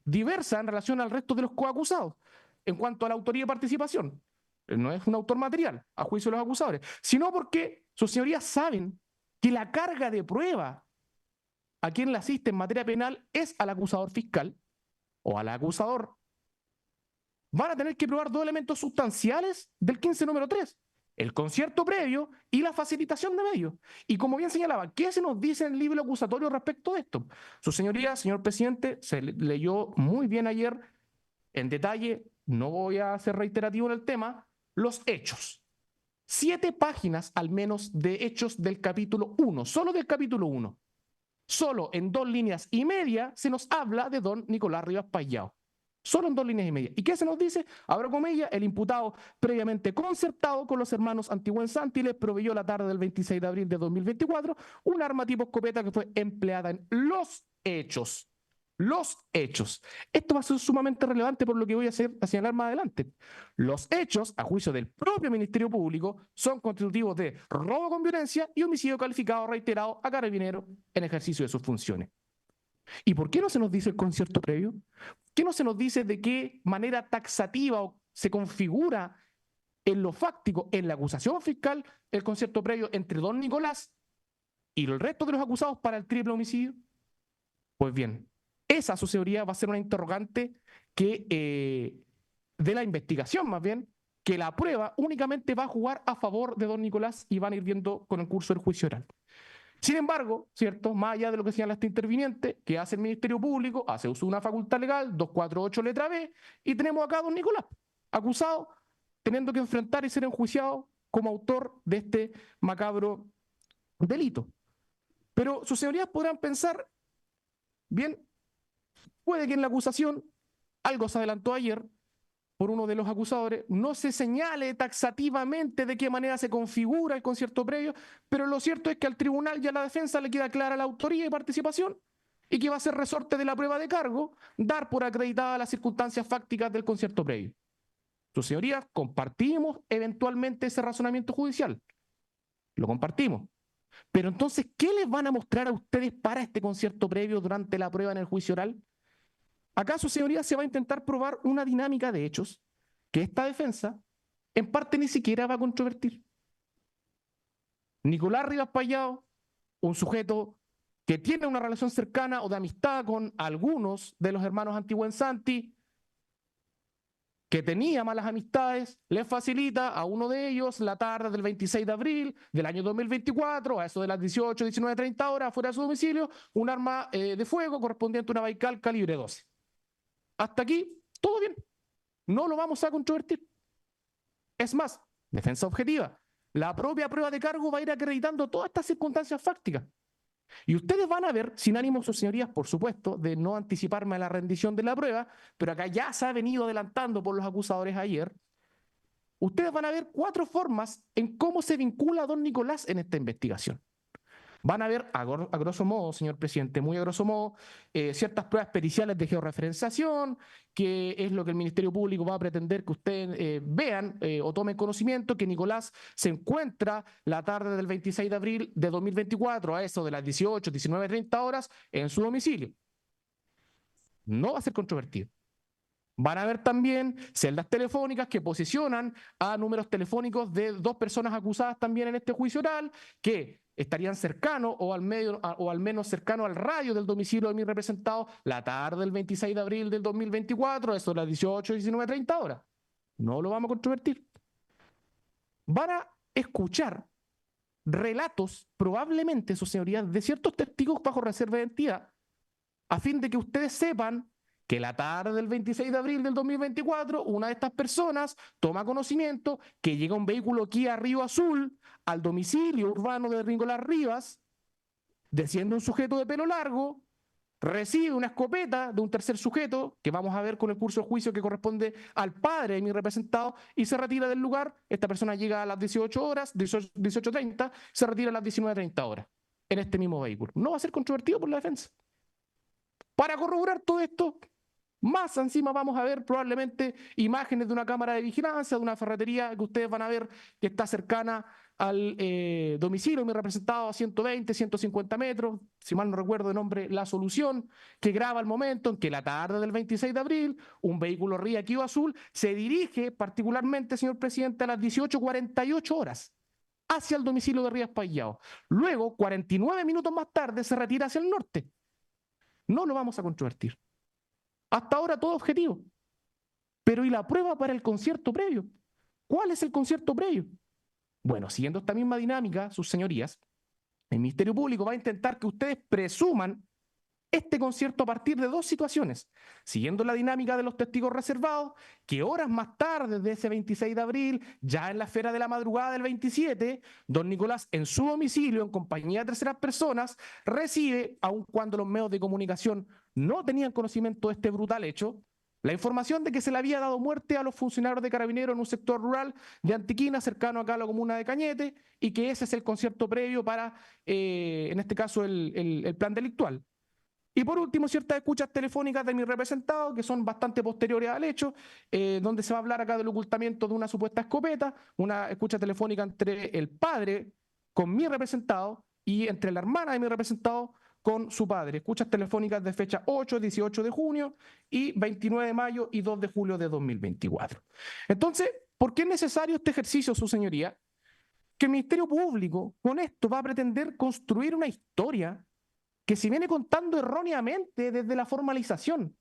diversa en relación al resto de los coacusados en cuanto a la autoría y participación. No es un autor material a juicio de los acusadores, sino porque sus señorías saben que la carga de prueba a quien la asiste en materia penal es al acusador fiscal o al acusador. Van a tener que probar dos elementos sustanciales del 15 número 3, el concierto previo y la facilitación de medios. Y como bien señalaba, ¿qué se nos dice en el libro acusatorio respecto de esto? Su señoría, señor presidente, se leyó muy bien ayer en detalle, no voy a ser reiterativo en el tema, los hechos. 7 páginas al menos de hechos del capítulo 1, solo del capítulo 1. Solo en 2 líneas y media se nos habla de don Nicolás Rivas Payao. Solo en 2 líneas y media. ¿Y qué se nos dice? Abro comillas: el imputado previamente concertado con los hermanos Antigüensanti les proveyó la tarde del 26 de abril de 2024 un arma tipo escopeta que fue empleada en los hechos. Los hechos. Esto va a ser sumamente relevante por lo que voy a señalar más adelante. Los hechos, a juicio del propio Ministerio Público, son constitutivos de robo con violencia y homicidio calificado reiterado a carabinero en ejercicio de sus funciones. ¿Y por qué no se nos dice el concierto previo? ¿Qué no se nos dice de qué manera taxativa se configura en lo fáctico, en la acusación fiscal, el concierto previo entre don Nicolás y el resto de los acusados para el triple homicidio? Pues bien, esa, su señoría, va a ser una interrogante que, de la investigación más bien, que la prueba únicamente va a jugar a favor de don Nicolás y van a ir viendo con el curso del juicio oral. Sin embargo, ¿cierto? Más allá de lo que señala este interviniente, que hace el Ministerio Público, hace uso de una facultad legal, 248 letra B, y tenemos acá a don Nicolás, acusado, teniendo que enfrentar y ser enjuiciado como autor de este macabro delito. Pero sus señorías podrán pensar, bien, puede que en la acusación, algo se adelantó ayer por uno de los acusadores, no se señale taxativamente de qué manera se configura el concierto previo, pero lo cierto es que al tribunal y a la defensa le queda clara la autoría y participación y que va a ser resorte de la prueba de cargo dar por acreditada las circunstancias fácticas del concierto previo. Sus señorías, compartimos eventualmente ese razonamiento judicial. Lo compartimos. Pero entonces, ¿qué les van a mostrar a ustedes para este concierto previo durante la prueba en el juicio oral? Acá, su señoría, se va a intentar probar una dinámica de hechos que esta defensa, en parte, ni siquiera va a controvertir. Nicolás Rivas Payao, un sujeto que tiene una relación cercana o de amistad con algunos de los hermanos Antigüensanti, que tenía malas amistades, le facilita a uno de ellos la tarde del 26 de abril del año 2024, a eso de las 18, 19, 30 horas, fuera de su domicilio, un arma de fuego correspondiente a una Baikal calibre 12. Hasta aquí, todo bien. No lo vamos a controvertir. Es más, defensa objetiva. La propia prueba de cargo va a ir acreditando todas estas circunstancias fácticas. Y ustedes van a ver, sin ánimo, sus señorías, por supuesto, de no anticiparme a la rendición de la prueba, pero acá ya se ha venido adelantando por los acusadores ayer, ustedes van a ver 4 formas en cómo se vincula a don Nicolás en esta investigación. Van a ver, a grosso modo, señor presidente, muy a grosso modo, ciertas pruebas periciales de georreferenciación, que es lo que el Ministerio Público va a pretender que ustedes vean o tomen conocimiento, que Nicolás se encuentra la tarde del 26 de abril de 2024, a eso de las 18, 19, 30 horas, en su domicilio. No va a ser controvertido. Van a ver también celdas telefónicas que posicionan a números telefónicos de 2 personas acusadas también en este juicio oral, que estarían cercanos o al menos cercanos al radio del domicilio de mi representado la tarde del 26 de abril del 2024, eso a las 18, 19, 30 horas. No lo vamos a controvertir. Van a escuchar relatos, probablemente, sus señorías, de ciertos testigos bajo reserva de identidad, a fin de que ustedes sepan que la tarde del 26 de abril del 2024, una de estas personas toma conocimiento que llega un vehículo Kia Río Azul al domicilio urbano de Nicolás Rivas, desciende un sujeto de pelo largo, recibe una escopeta de un tercer sujeto, que vamos a ver con el curso de juicio que corresponde al padre de mi representado, y se retira del lugar. Esta persona llega a las 18 horas, 18:30, se retira a las 19:30 horas, en este mismo vehículo. No va a ser controvertido por la defensa. Para corroborar todo esto, más encima vamos a ver probablemente imágenes de una cámara de vigilancia, de una ferretería que ustedes van a ver que está cercana al domicilio de mi representado a 120, 150 metros, si mal no recuerdo de nombre La Solución, que graba el momento en que la tarde del 26 de abril un vehículo Ría Clio Azul se dirige particularmente, señor presidente, a las 18:48 horas hacia el domicilio de Rías Payao. Luego, 49 minutos más tarde, se retira hacia el norte. No lo vamos a controvertir. Hasta ahora todo objetivo. Pero ¿y la prueba para el concierto previo? ¿Cuál es el concierto previo? Bueno, siguiendo esta misma dinámica, sus señorías, el Ministerio Público va a intentar que ustedes presuman este concierto a partir de 2 situaciones, siguiendo la dinámica de los testigos reservados, que horas más tarde de ese 26 de abril, ya en la esfera de la madrugada del 27, don Nicolás en su domicilio, en compañía de terceras personas, recibe, aun cuando los medios de comunicación no tenían conocimiento de este brutal hecho, la información de que se le había dado muerte a los funcionarios de Carabineros en un sector rural de Antiquina, cercano acá a la comuna de Cañete, y que ese es el concierto previo para, en este caso, el plan delictual. Y por último, ciertas escuchas telefónicas de mi representado, que son bastante posteriores al hecho, donde se va a hablar acá del ocultamiento de una supuesta escopeta, una escucha telefónica entre el padre con mi representado y entre la hermana de mi representado con su padre. Escuchas telefónicas de fecha 8, 18 de junio y 29 de mayo y 2 de julio de 2024. Entonces, ¿por qué es necesario este ejercicio, su señoría? Que el Ministerio Público con esto va a pretender construir una historia que se viene contando erróneamente desde la formalización.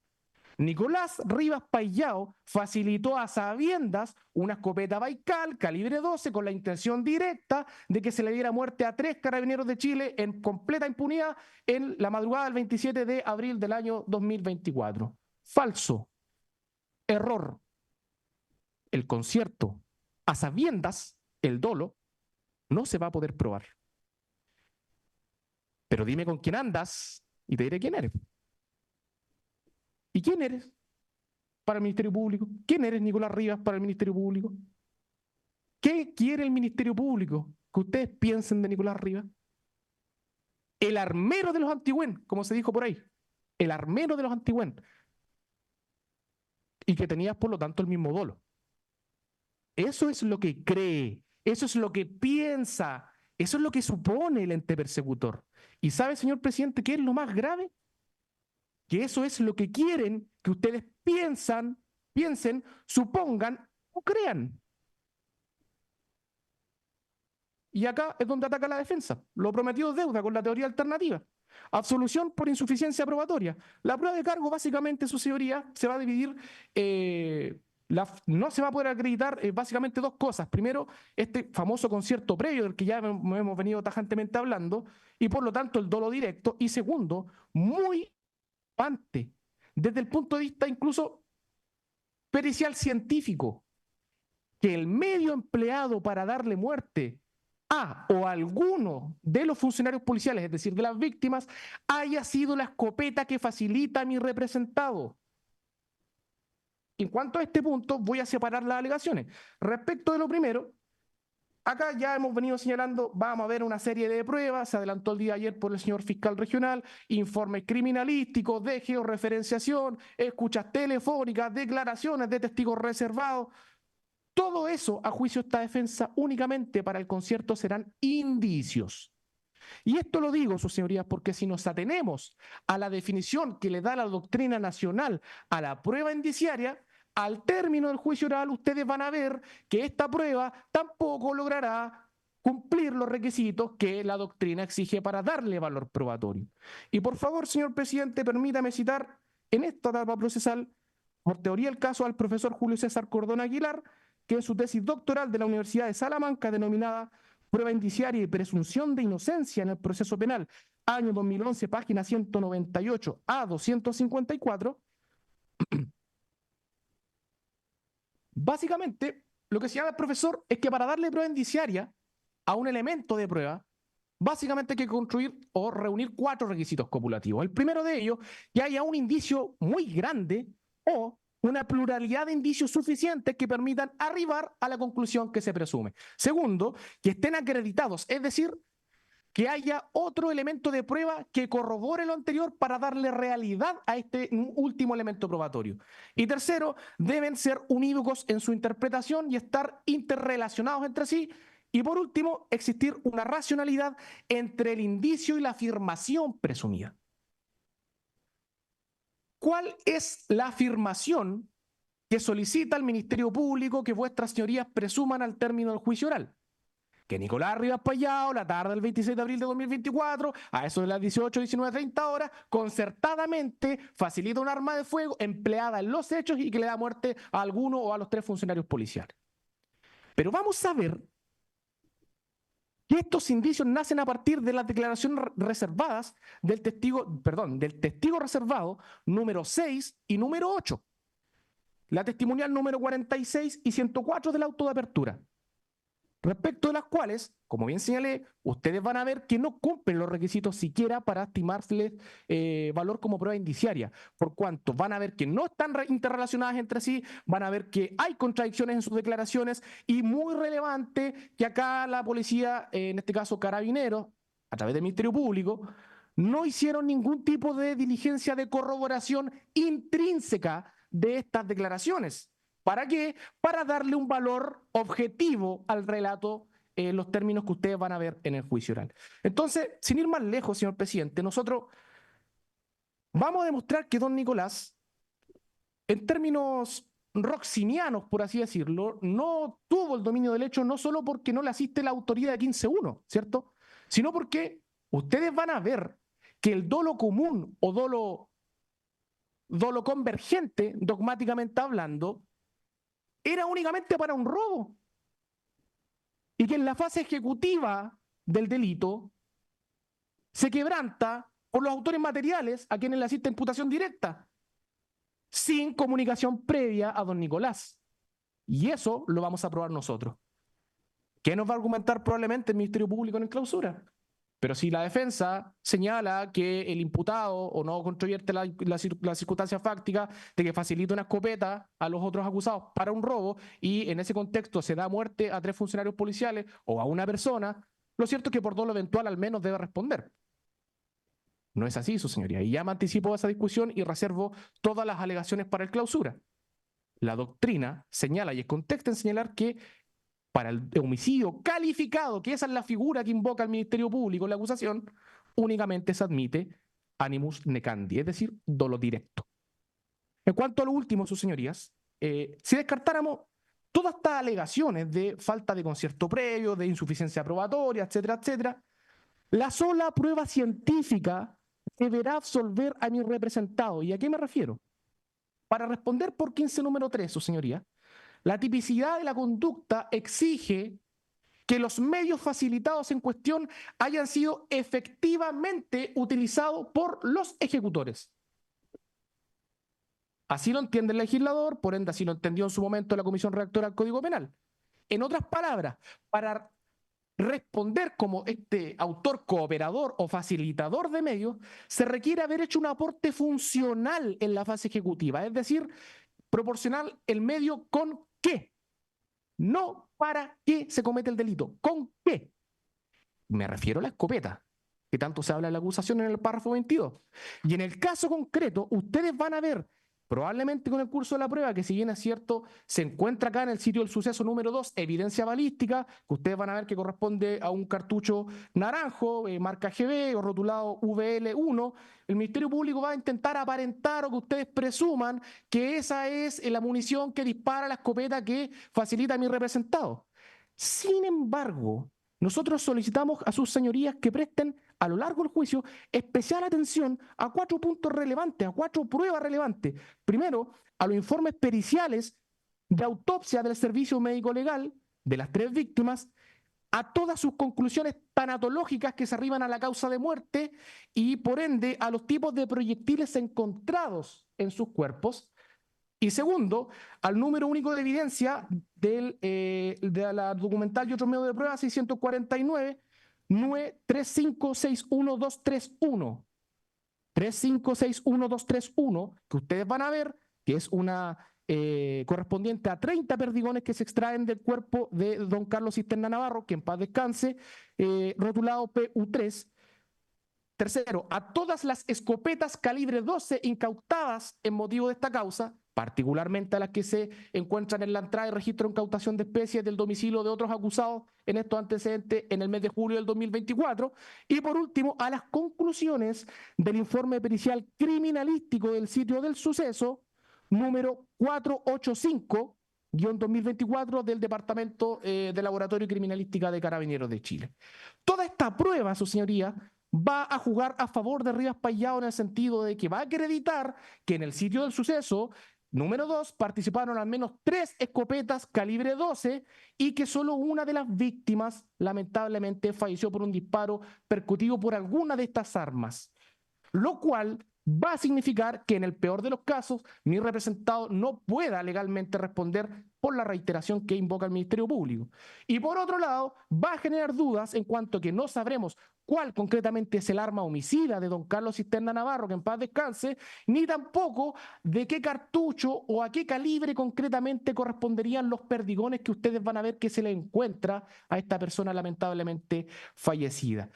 Nicolás Rivas Payao facilitó a sabiendas una escopeta Baikal calibre 12 con la intención directa de que se le diera muerte a 3 carabineros de Chile en completa impunidad en la madrugada del 27 de abril del año 2024. Falso. Error. El concierto a sabiendas, el dolo, no se va a poder probar. Pero dime con quién andas y te diré quién eres. ¿Y quién eres para el Ministerio Público? ¿Quién eres, Nicolás Rivas, para el Ministerio Público? ¿Qué quiere el Ministerio Público que ustedes piensen de Nicolás Rivas? El armero de los Antigüen, como se dijo por ahí. El armero de los Antigüen. Y que tenías, por lo tanto, el mismo dolo. Eso es lo que cree, eso es lo que piensa, eso es lo que supone el ente persecutor. ¿Y sabe, señor presidente, qué es lo más grave? Que eso es lo que quieren que ustedes piensen, supongan o crean. Y acá es donde ataca la defensa. Lo prometido es deuda con la teoría alternativa. Absolución por insuficiencia probatoria. La prueba de cargo, básicamente, su señoría, se va a dividir no se va a poder acreditar básicamente dos cosas. Primero, este famoso concierto previo del que ya hemos venido tajantemente hablando, y por lo tanto el dolo directo. Y segundo, muy antes, desde el punto de vista incluso pericial científico, que el medio empleado para darle muerte a o alguno de los funcionarios policiales, es decir, de las víctimas, haya sido la escopeta que facilita a mi representado. En cuanto a este punto, voy a separar las alegaciones. Respecto de lo primero, acá ya hemos venido señalando, vamos a ver una serie de pruebas, se adelantó el día de ayer por el señor fiscal regional, informes criminalísticos, de georreferenciación, escuchas telefónicas, declaraciones de testigos reservados. Todo eso, a juicio de esta defensa, únicamente para el concierto serán indicios. Y esto lo digo, sus señorías, porque si nos atenemos a la definición que le da la doctrina nacional a la prueba indiciaria, al término del juicio oral ustedes van a ver que esta prueba tampoco logrará cumplir los requisitos que la doctrina exige para darle valor probatorio. Y por favor, señor presidente, permítame citar en esta etapa procesal, por teoría del caso, al profesor Julio César Cordón Aguilar, que en su tesis doctoral de la Universidad de Salamanca, denominada Prueba indiciaria y presunción de inocencia en el proceso penal, año 2011, página 198 a 254, básicamente lo que señala el profesor es que para darle prueba indiciaria a un elemento de prueba, básicamente hay que construir o reunir 4 requisitos copulativos. El primero de ellos, que haya un indicio muy grande o una pluralidad de indicios suficientes que permitan arribar a la conclusión que se presume. Segundo, que estén acreditados, es decir, que haya otro elemento de prueba que corrobore lo anterior para darle realidad a este último elemento probatorio. Y tercero, deben ser unívocos en su interpretación y estar interrelacionados entre sí. Y por último, existir una racionalidad entre el indicio y la afirmación presumida. ¿Cuál es la afirmación que solicita el Ministerio Público que vuestras señorías presuman al término del juicio oral? Que Nicolás Rivas Payao, la tarde del 26 de abril de 2024, a eso de las 18, 19, 30 horas, concertadamente facilita un arma de fuego empleada en los hechos y que le da muerte a alguno o a los 3 funcionarios policiales. Pero vamos a ver que estos indicios nacen a partir de las declaraciones reservadas del testigo reservado número 6 y número 8. La testimonial número 46 y 104 del auto de apertura, respecto de las cuales, como bien señalé, ustedes van a ver que no cumplen los requisitos siquiera para estimarles valor como prueba indiciaria, por cuanto van a ver que no están interrelacionadas entre sí, van a ver que hay contradicciones en sus declaraciones y muy relevante que acá la policía, en este caso Carabineros, a través del Ministerio Público, no hicieron ningún tipo de diligencia de corroboración intrínseca de estas declaraciones. ¿Para qué? Para darle un valor objetivo al relato en los términos que ustedes van a ver en el juicio oral. Entonces, sin ir más lejos, señor presidente, nosotros vamos a demostrar que don Nicolás, en términos roxinianos, por así decirlo, no tuvo el dominio del hecho, no solo porque no le asiste la autoría de 15.1, ¿cierto? Sino porque ustedes van a ver que el dolo común o dolo convergente, dogmáticamente hablando, era únicamente para un robo. Y que en la fase ejecutiva del delito se quebranta por los autores materiales a quienes le asiste imputación directa, sin comunicación previa a don Nicolás. Y eso lo vamos a probar nosotros. ¿Qué nos va a argumentar probablemente el Ministerio Público en clausura? Pero si la defensa señala que el imputado o no controvierte la circunstancia fáctica de que facilita una escopeta a los otros acusados para un robo y en ese contexto se da muerte a 3 funcionarios policiales o a una persona, lo cierto es que por dolo eventual al menos debe responder. No es así, su señoría. Y ya me anticipo a esa discusión y reservo todas las alegaciones para el clausura. La doctrina señala y es contexto en señalar que para el homicidio calificado, que esa es la figura que invoca el Ministerio Público en la acusación, únicamente se admite animus necandi, es decir, dolo directo. En cuanto a lo último, sus señorías, si descartáramos todas estas alegaciones de falta de concierto previo, de insuficiencia probatoria, etcétera, etcétera, la sola prueba científica deberá absolver a mi representado. ¿Y a qué me refiero? Para responder por 15 número 3, su señoría, la tipicidad de la conducta exige que los medios facilitados en cuestión hayan sido efectivamente utilizados por los ejecutores. Así lo entiende el legislador, por ende así lo entendió en su momento la Comisión Redactora del Código Penal. En otras palabras, para responder como este autor cooperador o facilitador de medios, se requiere haber hecho un aporte funcional en la fase ejecutiva, es decir, proporcional el medio con qué, no para qué se comete el delito, con qué. Me refiero a la escopeta, que tanto se habla en la acusación en el párrafo 22. Y en el caso concreto, ustedes van a ver, probablemente con el curso de la prueba, que si bien es cierto, se encuentra acá en el sitio del suceso número 2, evidencia balística, que ustedes van a ver que corresponde a un cartucho naranjo, marca GB o rotulado VL1. El Ministerio Público va a intentar aparentar o que ustedes presuman que esa es la munición que dispara la escopeta que facilita a mi representado. Sin embargo, nosotros solicitamos a sus señorías que presten a lo largo del juicio especial atención a 4 puntos relevantes, a 4 pruebas relevantes. Primero, a los informes periciales de autopsia del servicio médico legal de las 3 víctimas, a todas sus conclusiones tanatológicas que se arriban a la causa de muerte y, por ende, a los tipos de proyectiles encontrados en sus cuerpos. Y segundo, al número único de evidencia de la documental y otros medios de prueba 649 3561231. 3561231, que ustedes van a ver que es una correspondiente a 30 perdigones que se extraen del cuerpo de don Carlos Cisterna Navarro, que en paz descanse, rotulado PU3. Tercero, a todas las escopetas calibre 12 incautadas en motivo de esta causa, particularmente a las que se encuentran en la entrada de registro de incautación de especies del domicilio de otros acusados en estos antecedentes en el mes de julio del 2024. Y por último, a las conclusiones del informe pericial criminalístico del sitio del suceso, número 485-2024 del Departamento de Laboratorio y Criminalística de Carabineros de Chile. Toda esta prueba, su señoría, va a jugar a favor de Rivas Payao en el sentido de que va a acreditar que en el sitio del suceso, número 2, participaron al menos 3 escopetas calibre 12 y que solo una de las víctimas, lamentablemente, falleció por un disparo percutido por alguna de estas armas. Lo cual va a significar que en el peor de los casos, mi representado no pueda legalmente responder por la reiteración que invoca el Ministerio Público. Y por otro lado, va a generar dudas en cuanto a que no sabremos cuál concretamente es el arma homicida de don Carlos Cisterna Navarro, que en paz descanse, ni tampoco de qué cartucho o a qué calibre concretamente corresponderían los perdigones que ustedes van a ver que se le encuentra a esta persona lamentablemente fallecida.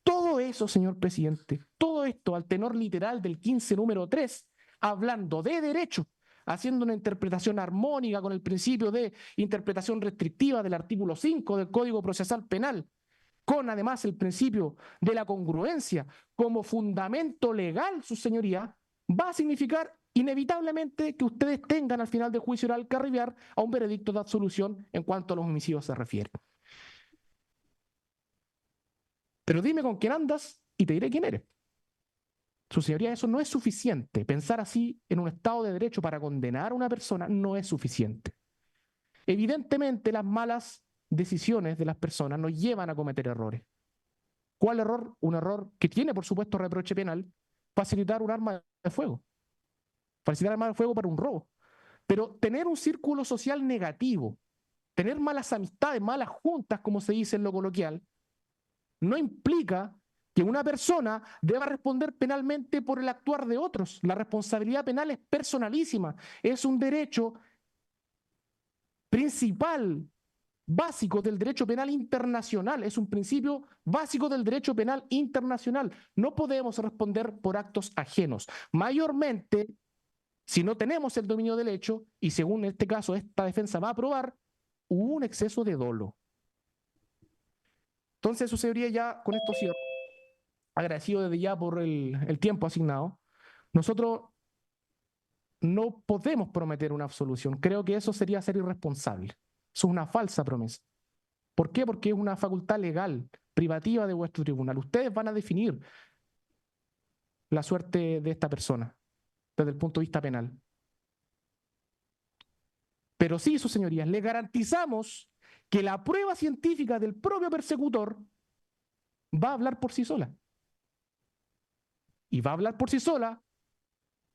Todo eso, señor presidente, todo esto al tenor literal del 15 número 3, hablando de derecho, haciendo una interpretación armónica con el principio de interpretación restrictiva del artículo 5 del Código Procesal Penal, con además el principio de la congruencia como fundamento legal, su señoría, va a significar inevitablemente que ustedes tengan al final del juicio oral que arribar a un veredicto de absolución en cuanto a los homicidios se refiere. Pero dime con quién andas y te diré quién eres. Su señoría, eso no es suficiente. Pensar así en un Estado de Derecho para condenar a una persona no es suficiente. Evidentemente, las malas decisiones de las personas nos llevan a cometer errores. ¿Cuál error? Un error que tiene, por supuesto, reproche penal: facilitar un arma de fuego. Facilitar arma de fuego para un robo. Pero tener un círculo social negativo, tener malas amistades, malas juntas, como se dice en lo coloquial, no implica que una persona deba responder penalmente por el actuar de otros. La responsabilidad penal es personalísima, es un derecho principal, básico del derecho penal internacional, es un principio básico del derecho penal internacional. No podemos responder por actos ajenos, mayormente si no tenemos el dominio del hecho y según este caso esta defensa va a probar, hubo un exceso de dolo. Entonces, su señoría, ya con esto cierro. Agradecido desde ya por el tiempo asignado. Nosotros no podemos prometer una absolución. Creo que eso sería ser irresponsable. Eso es una falsa promesa. ¿Por qué? Porque es una facultad legal, privativa de vuestro tribunal. Ustedes van a definir la suerte de esta persona desde el punto de vista penal. Pero sí, sus señorías, le garantizamos que la prueba científica del propio persecutor va a hablar por sí sola. Y va a hablar por sí sola,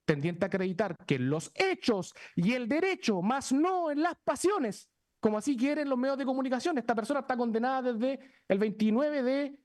tendiente a acreditar que los hechos y el derecho, más no en las pasiones, como así quieren los medios de comunicación. Esta persona está condenada desde el 29 de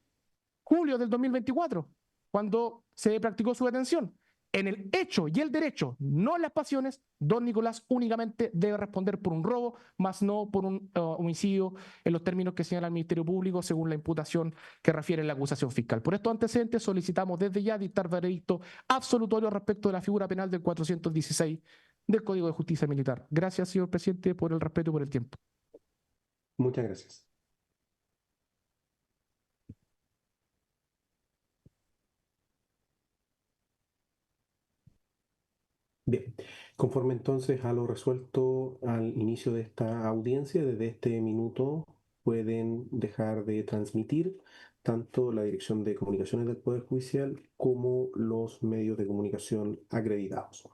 julio del 2024, cuando se practicó su detención. En el hecho y el derecho, no en las pasiones, don Nicolás únicamente debe responder por un robo, más no por un homicidio en los términos que señala el Ministerio Público según la imputación que refiere la acusación fiscal. Por estos antecedentes solicitamos desde ya dictar veredicto absolutorio respecto de la figura penal del 416 del Código de Justicia Militar. Gracias, señor presidente, por el respeto y por el tiempo. Muchas gracias. Bien, conforme entonces a lo resuelto al inicio de esta audiencia, desde este minuto pueden dejar de transmitir tanto la Dirección de Comunicaciones del Poder Judicial como los medios de comunicación acreditados.